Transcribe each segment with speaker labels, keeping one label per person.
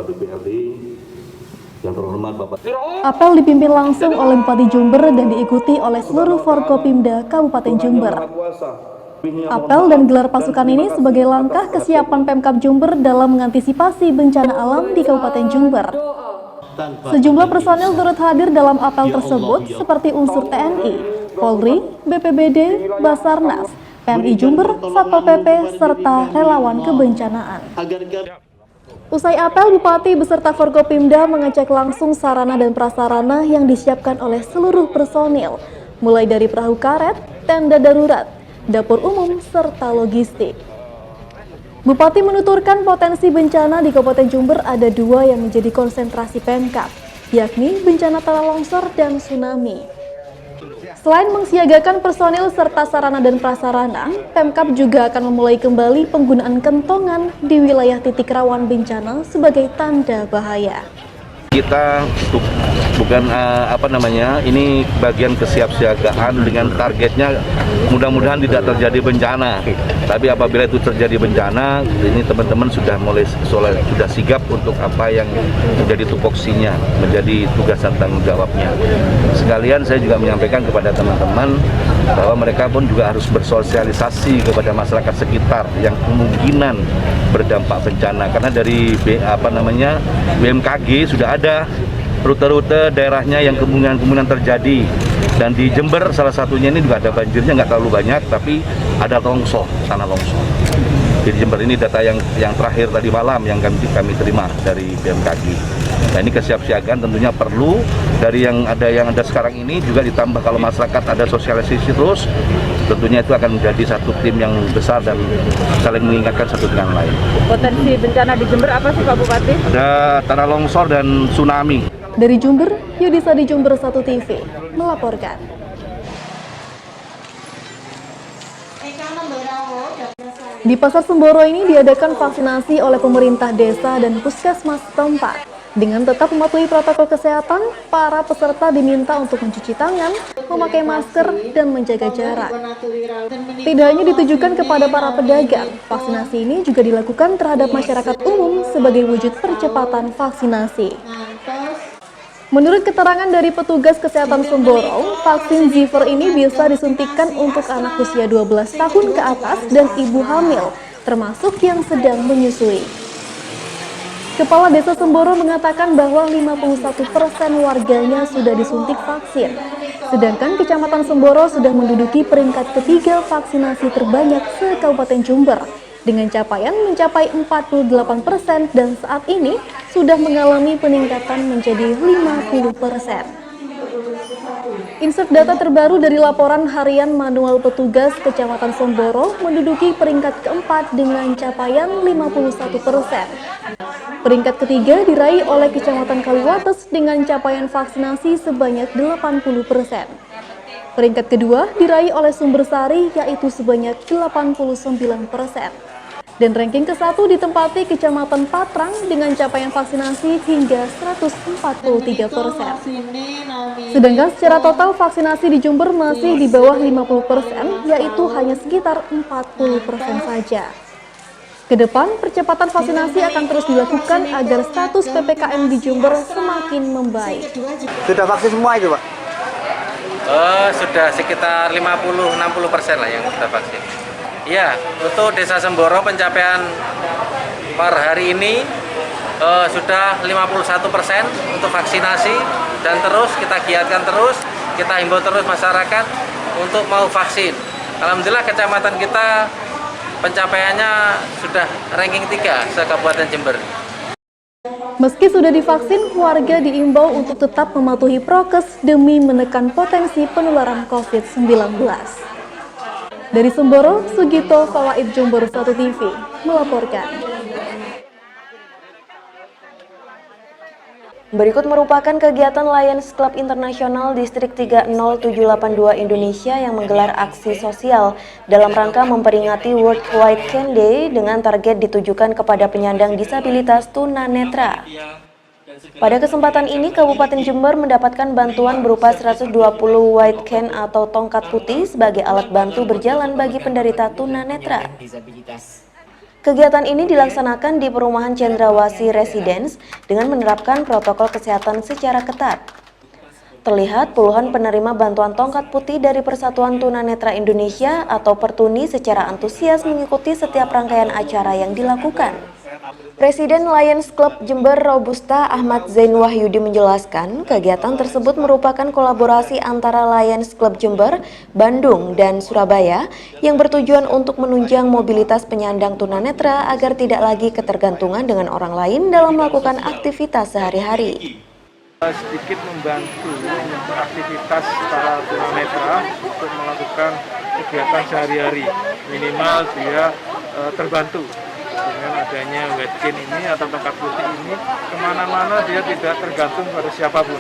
Speaker 1: Ketua DPRD, yang terhormat Bapak.
Speaker 2: Apel dipimpin langsung oleh Bupati Jember dan diikuti oleh seluruh Forkopimda Kabupaten Jember. Apel dan gelar pasukan ini sebagai langkah kesiapan Pemkab Jember dalam mengantisipasi bencana alam di Kabupaten Jember. Sejumlah personil turut hadir dalam apel tersebut seperti unsur TNI, Polri, BPBD, Basarnas, PMI Jember, Satpol PP, serta relawan kebencanaan. Usai apel, Bupati beserta Forkopimda mengecek langsung sarana dan prasarana yang disiapkan oleh seluruh personil, mulai dari perahu karet, tenda darurat, dapur umum, serta logistik. Bupati menuturkan potensi bencana di Kabupaten Jember ada dua yang menjadi konsentrasi Pemkab, yakni bencana tanah longsor dan tsunami. Selain mensiagakan personil serta sarana dan prasarana, Pemkab juga akan memulai kembali penggunaan kentongan di wilayah titik rawan bencana sebagai tanda bahaya.
Speaker 1: Kita bukan ini bagian kesiapsiagaan dengan targetnya mudah-mudahan tidak terjadi bencana. Tapi apabila itu terjadi bencana, ini teman-teman sudah sigap untuk apa yang menjadi tupoksinya, menjadi tugas dan tanggung jawabnya. Sekalian saya juga menyampaikan kepada teman-teman bahwa mereka pun juga harus bersosialisasi kepada masyarakat sekitar yang kemungkinan berdampak bencana, karena dari BMKG sudah ada rute-rute daerahnya yang kemungkinan terjadi, dan di Jember salah satunya ini juga ada banjirnya, nggak terlalu banyak tapi ada tanah longsor. Di Jember ini data yang terakhir tadi malam yang kami terima dari BMKG. Nah, ini kesiapsiagaan tentunya perlu dari yang ada sekarang ini, juga ditambah kalau masyarakat ada sosialisasi terus, tentunya itu akan menjadi satu tim yang besar dan saling mengingatkan satu dengan lain.
Speaker 3: Potensi bencana di Jember apa sih Pak Bupati?
Speaker 1: Ada tanah longsor dan tsunami.
Speaker 2: Dari Jember, Yudisa di Jember 1 TV melaporkan. Di Pasar Semboro ini diadakan vaksinasi oleh pemerintah desa dan puskesmas setempat. Dengan tetap mematuhi protokol kesehatan, para peserta diminta untuk mencuci tangan, memakai masker, dan menjaga jarak. Tidak hanya ditujukan kepada para pedagang, vaksinasi ini juga dilakukan terhadap masyarakat umum sebagai wujud percepatan vaksinasi. Menurut keterangan dari petugas kesehatan Semboro, vaksin Ziver ini bisa disuntikan untuk anak usia 12 tahun ke atas dan ibu hamil, termasuk yang sedang menyusui. Kepala Desa Semboro mengatakan bahwa 51% warganya sudah disuntik vaksin, sedangkan Kecamatan Semboro sudah menduduki peringkat ketiga vaksinasi terbanyak se-Kabupaten Jember, dengan capaian mencapai 48% dan saat ini sudah mengalami peningkatan menjadi 50%. Insert data terbaru dari laporan harian manual petugas Kecamatan Semboro menduduki peringkat keempat dengan capaian 51%. Peringkat ketiga diraih oleh Kecamatan Kaliwates dengan capaian vaksinasi sebanyak 80%. Peringkat kedua diraih oleh Sumbersari yaitu sebanyak 89%. Dan ranking ke-1 ditempati Kecamatan Patrang dengan capaian vaksinasi hingga 143%. Sedangkan secara total vaksinasi di Jember masih di bawah 50%, yaitu hanya sekitar 40% saja. Kedepan, percepatan vaksinasi akan terus dilakukan agar status PPKM di Jember semakin membaik.
Speaker 4: Sudah vaksin semua itu, Pak?
Speaker 5: Sudah sekitar 50-60% lah yang sudah vaksin. Ya, untuk Desa Semboro pencapaian per hari ini sudah 51% untuk vaksinasi, dan terus kita giatkan terus, kita himbau terus masyarakat untuk mau vaksin. Alhamdulillah kecamatan kita pencapaiannya sudah ranking 3 se-Kabupaten Jember.
Speaker 2: Meski sudah divaksin, warga diimbau untuk tetap mematuhi prokes demi menekan potensi penularan COVID-19. Dari Semboro, Sugito Fawaid Jember 1 TV melaporkan.
Speaker 6: Berikut merupakan kegiatan Lions Club Internasional Distrik 30782 Indonesia yang menggelar aksi sosial dalam rangka memperingati World White Cane Day dengan target ditujukan kepada penyandang disabilitas tunanetra. Pada kesempatan ini, Kabupaten Jember mendapatkan bantuan berupa 120 white cane atau tongkat putih sebagai alat bantu berjalan bagi penderita tunanetra. Kegiatan ini dilaksanakan di perumahan Cendrawasih Residence dengan menerapkan protokol kesehatan secara ketat. Terlihat puluhan penerima bantuan tongkat putih dari Persatuan Tunanetra Indonesia atau Pertuni secara antusias mengikuti setiap rangkaian acara yang dilakukan. Presiden Lions Club Jember Robusta Ahmad Zain Wahyudi menjelaskan kegiatan tersebut merupakan kolaborasi antara Lions Club Jember, Bandung, dan Surabaya yang bertujuan untuk menunjang mobilitas penyandang tunanetra agar tidak lagi ketergantungan dengan orang lain dalam melakukan aktivitas sehari-hari.
Speaker 7: Sedikit membantu untuk aktivitas para tunanetra untuk melakukan kegiatan sehari-hari, minimal dia terbantu dengan adanya wetkin ini atau tongkat putih ini. Kemana-mana dia tidak tergantung pada siapapun,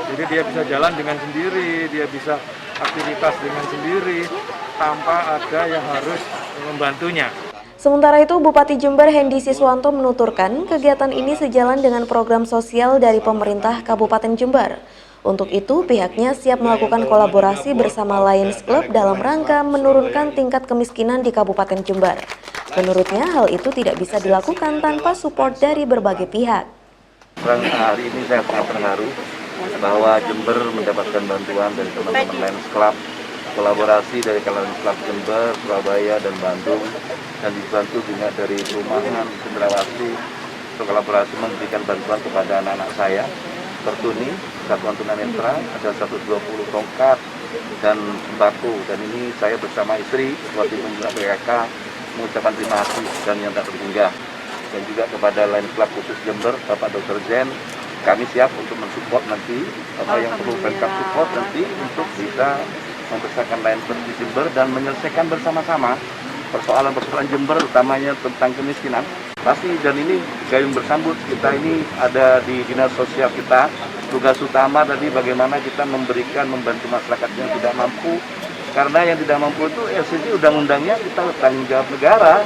Speaker 7: jadi dia bisa jalan dengan sendiri, dia bisa aktivitas dengan sendiri tanpa ada yang harus membantunya.
Speaker 6: Sementara itu, Bupati Jember Hendy Siswanto menuturkan kegiatan ini sejalan dengan program sosial dari pemerintah Kabupaten Jember. Untuk itu, pihaknya siap melakukan kolaborasi bersama Lions Club dalam rangka menurunkan tingkat kemiskinan di Kabupaten Jember. Menurutnya, hal itu tidak bisa dilakukan tanpa support dari berbagai pihak.
Speaker 1: Hari ini saya sangat terharu bahwa Jember mendapatkan bantuan dari teman-teman Lions Club, kolaborasi dari Lions Club Jember, Surabaya, dan Bandung, dan dibantu juga dari perumahan Cendrawasih untuk kolaborasi memberikan bantuan kepada anak-anak saya, Pertuni, Satuan Tunanetra, ada 120 tongkat dan sembako, dan ini saya bersama istri, Ketua Tim Pembina PKK, mengucapkan terima kasih dan yang tak terhingga. Dan juga kepada Lions Club khusus Jember, Bapak Dr. Zen, kami siap untuk mensupport nanti apa yang perlu Pemkab support nanti untuk bisa membesarkan Lions Club di Jember dan menyelesaikan bersama-sama persoalan-persoalan Jember, utamanya tentang kemiskinan. Pasti, dan ini gayung bersambut, kita ini ada di dinas sosial kita, tugas utama tadi bagaimana kita membantu masyarakat yang tidak mampu, karena yang tidak mampu itu sisi undang-undangnya kita tanggung jawab negara,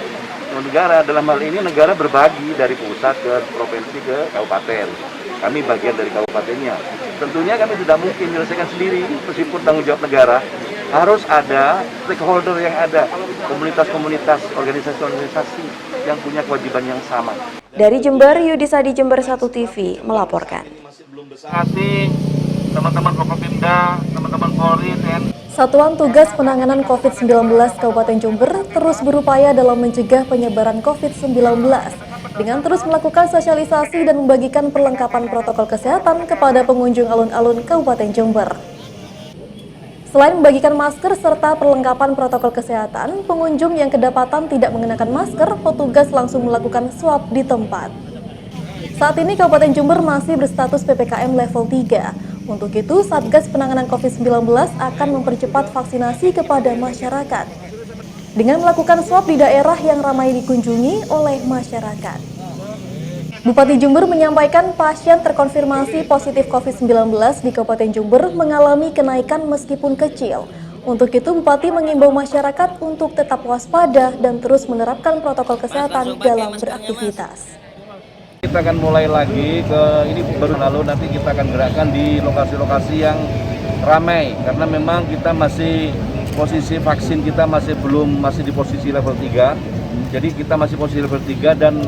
Speaker 1: dalam hal ini negara berbagi dari pusat ke provinsi ke kabupaten, kami bagian dari kabupatennya. Tentunya kami tidak mungkin menyelesaikan sendiri, meskipun tanggung jawab negara, harus ada stakeholder yang ada, komunitas-komunitas, organisasi-organisasi yang punya kewajiban yang sama.
Speaker 6: Dari Jember, Yudisadi Jember 1 TV melaporkan.
Speaker 1: Terima kasih teman-teman Forkopimda, teman-teman Polri, TNI.
Speaker 2: Satuan Tugas Penanganan COVID-19 Kabupaten Jember terus berupaya dalam mencegah penyebaran COVID-19 dengan terus melakukan sosialisasi dan membagikan perlengkapan protokol kesehatan kepada pengunjung alun-alun Kabupaten Jember. Selain membagikan masker serta perlengkapan protokol kesehatan, pengunjung yang kedapatan tidak mengenakan masker, petugas langsung melakukan swab di tempat. Saat ini Kabupaten Jember masih berstatus PPKM level 3. Untuk itu, Satgas Penanganan COVID-19 akan mempercepat vaksinasi kepada masyarakat dengan melakukan swab di daerah yang ramai dikunjungi oleh masyarakat. Bupati Jember menyampaikan pasien terkonfirmasi positif COVID-19 di Kabupaten Jember mengalami kenaikan meskipun kecil. Untuk itu, Bupati mengimbau masyarakat untuk tetap waspada dan terus menerapkan protokol kesehatan dalam beraktivitas.
Speaker 1: Kita akan mulai lagi ini baru lalu, nanti kita akan gerakkan di lokasi-lokasi yang ramai, karena memang kita masih posisi vaksin kita masih di posisi level 3. Jadi kita masih posisi level 3 dan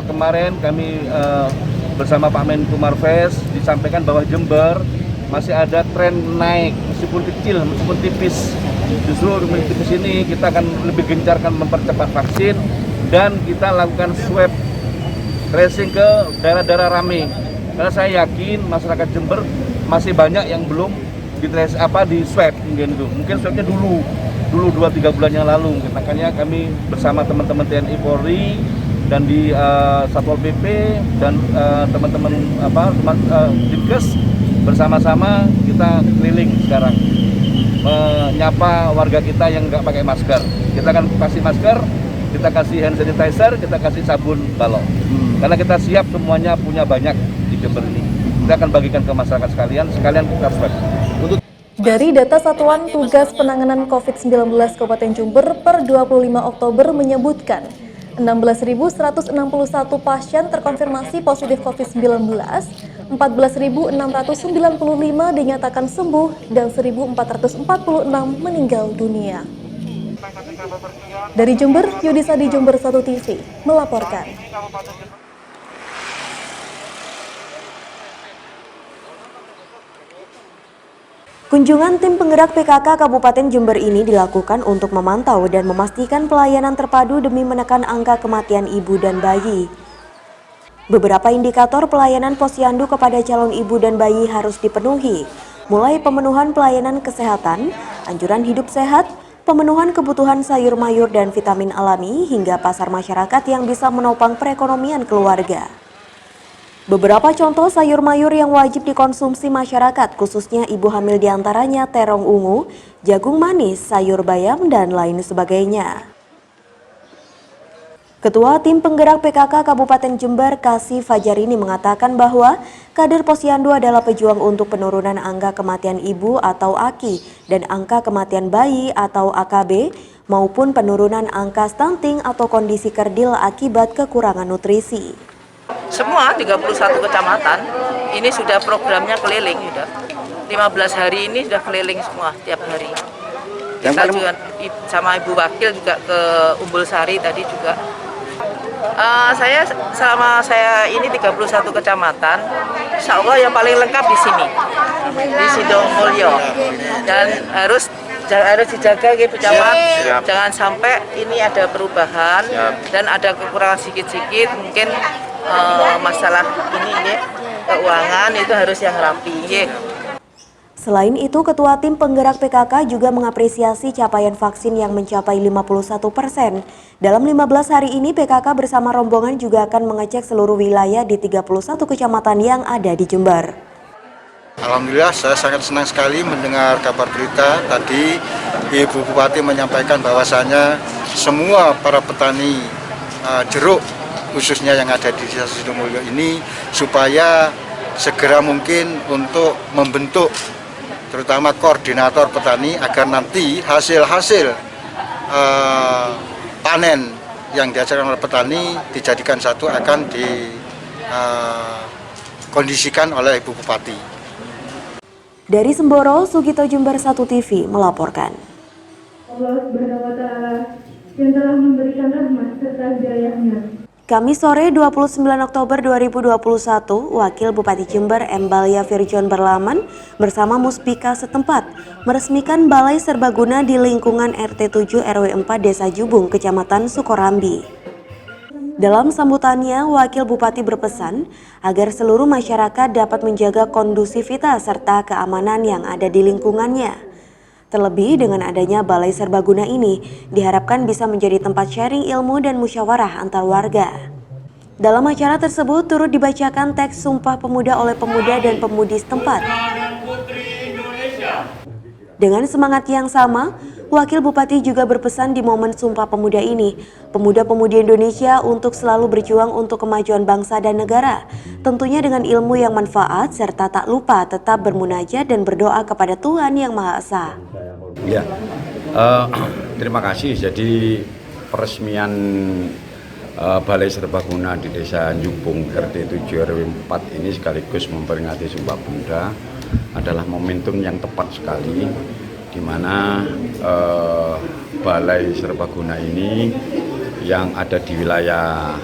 Speaker 1: kemarin kami bersama Pak Menko Marves disampaikan bahwa Jember masih ada tren naik, meskipun kecil, meskipun tipis. Justru tipis ini kita akan lebih gencarkan mempercepat vaksin dan kita lakukan swab tracing ke daerah-daerah ramai. Karena saya yakin masyarakat Jember masih banyak yang belum di swab mungkin swabnya dulu 2-3 bulan yang lalu. Makanya kami bersama teman-teman TNI Polri dan di Satpol PP dan teman-teman Dinkes bersama-sama kita keliling sekarang menyapa warga kita yang nggak pakai masker. Kita akan kasih masker, kita kasih hand sanitizer, kita kasih sabun balok. Karena kita siap semuanya punya banyak di Jember ini. Kita akan bagikan ke masyarakat sekalian kita swab.
Speaker 2: Dari data Satuan Tugas Penanganan COVID-19 Kabupaten Jember per 25 Oktober menyebutkan 16.161 pasien terkonfirmasi positif COVID-19, 14.695 dinyatakan sembuh, dan 1.446 meninggal dunia. Dari Jember, Yudisa di Jember 1 TV melaporkan.
Speaker 6: Kunjungan tim penggerak PKK Kabupaten Jember ini dilakukan untuk memantau dan memastikan pelayanan terpadu demi menekan angka kematian ibu dan bayi. Beberapa indikator pelayanan posyandu kepada calon ibu dan bayi harus dipenuhi, mulai pemenuhan pelayanan kesehatan, anjuran hidup sehat, pemenuhan kebutuhan sayur mayur dan vitamin alami, hingga pasar masyarakat yang bisa menopang perekonomian keluarga. Beberapa contoh sayur mayur yang wajib dikonsumsi masyarakat, khususnya ibu hamil diantaranya terong ungu, jagung manis, sayur bayam, dan lain sebagainya. Ketua Tim Penggerak PKK Kabupaten Jember, Kasih Fajarini mengatakan bahwa kader posyandu adalah pejuang untuk penurunan angka kematian ibu atau AKI dan angka kematian bayi atau AKB maupun penurunan angka stunting atau kondisi kerdil akibat kekurangan nutrisi.
Speaker 8: Semua 31 kecamatan ini sudah programnya keliling, sudah 15 hari ini sudah keliling semua tiap hari. Kita juga sama Ibu Wakil juga ke Umbul Sari tadi juga. Selama saya ini 31 kecamatan, insya Allah yang paling lengkap di sini, di Sidomulyo, dan harus dijaga gitu Camat, jangan sampai ini ada perubahan dan ada kekurangan sedikit-sedikit, mungkin masalah ini keuangan itu harus yang rapi.
Speaker 6: Selain itu, Ketua Tim Penggerak PKK juga mengapresiasi capaian vaksin yang mencapai 51%. Dalam 15 hari ini, PKK bersama rombongan juga akan mengecek seluruh wilayah di 31 kecamatan yang ada di Jember.
Speaker 4: Alhamdulillah, saya sangat senang sekali mendengar kabar berita tadi Ibu Bupati menyampaikan bahwasannya semua para petani jeruk khususnya yang ada di Desa Sidomulyo ini supaya segera mungkin untuk membentuk terutama koordinator petani agar nanti hasil-hasil panen yang dihasilkan oleh petani dijadikan satu akan dikondisikan oleh Ibu Bupati.
Speaker 6: Dari Semboro, Sugito Jember 1 TV melaporkan.
Speaker 9: Allah Subhanahu wa Ta'ala yang telah memberikan rahmat serta hidayahnya.
Speaker 6: Kamis sore 29 Oktober 2021, Wakil Bupati Jember Embalia Virjon Berlaman bersama Muspika setempat meresmikan Balai Serbaguna di lingkungan RT 7 RW 4 Desa Jubung, Kecamatan Sukorambi. Dalam sambutannya, Wakil Bupati berpesan agar seluruh masyarakat dapat menjaga kondusivitas serta keamanan yang ada di lingkungannya. Terlebih dengan adanya Balai Serbaguna ini diharapkan bisa menjadi tempat sharing ilmu dan musyawarah antar warga. Dalam acara tersebut turut dibacakan teks Sumpah Pemuda oleh pemuda dan pemudi setempat. Dengan semangat yang sama, Wakil Bupati juga berpesan di momen Sumpah Pemuda ini, pemuda-pemudi Indonesia untuk selalu berjuang untuk kemajuan bangsa dan negara, tentunya dengan ilmu yang manfaat serta tak lupa tetap bermunajat dan berdoa kepada Tuhan Yang Maha Esa.
Speaker 10: Ya, terima kasih. Jadi peresmian Balai Serbaguna di Desa Jubung RT 7 RW 4 ini sekaligus memperingati Sumpah Pemuda adalah momentum yang tepat sekali, di mana Balai Serbaguna ini yang ada di wilayah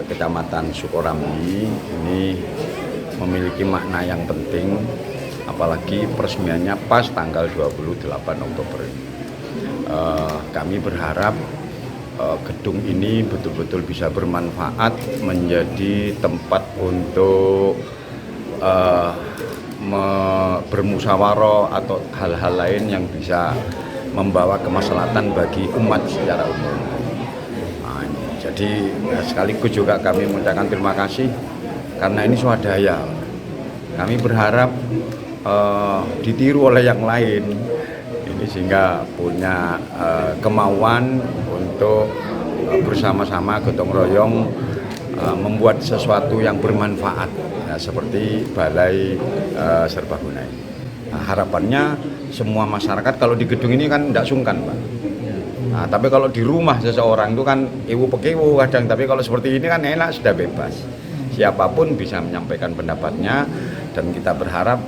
Speaker 10: Kecamatan Sukorambi ini memiliki makna yang penting, apalagi peresmiannya pas tanggal 28 Oktober ini. Kami berharap gedung ini betul-betul bisa bermanfaat menjadi tempat untuk bermusyawarah atau hal-hal lain yang bisa membawa kemaslahatan bagi umat secara umum. Jadi sekaligus juga kami mengucapkan terima kasih karena ini swadaya. Kami berharap ditiru oleh yang lain ini sehingga punya kemauan untuk bersama-sama gotong royong membuat sesuatu yang bermanfaat, ya, seperti Balai Serbaguna ini. Nah, harapannya semua masyarakat kalau di gedung ini kan tidak sungkan, Pak. Nah, tapi kalau di rumah seseorang itu kan iwu pekewu kadang, tapi kalau seperti ini kan enak, sudah bebas. Siapapun bisa menyampaikan pendapatnya dan kita berharap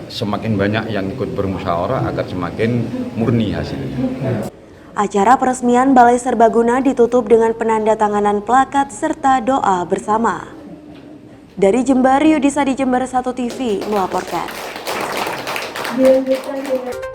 Speaker 10: semakin banyak yang ikut bermusyawarah agar semakin murni hasilnya.
Speaker 6: Acara peresmian Balai Serbaguna ditutup dengan penandatanganan plakat serta doa bersama. Dari Jember, Yudisa di Jember 1 TV melaporkan.
Speaker 9: Dilanjutkan dengan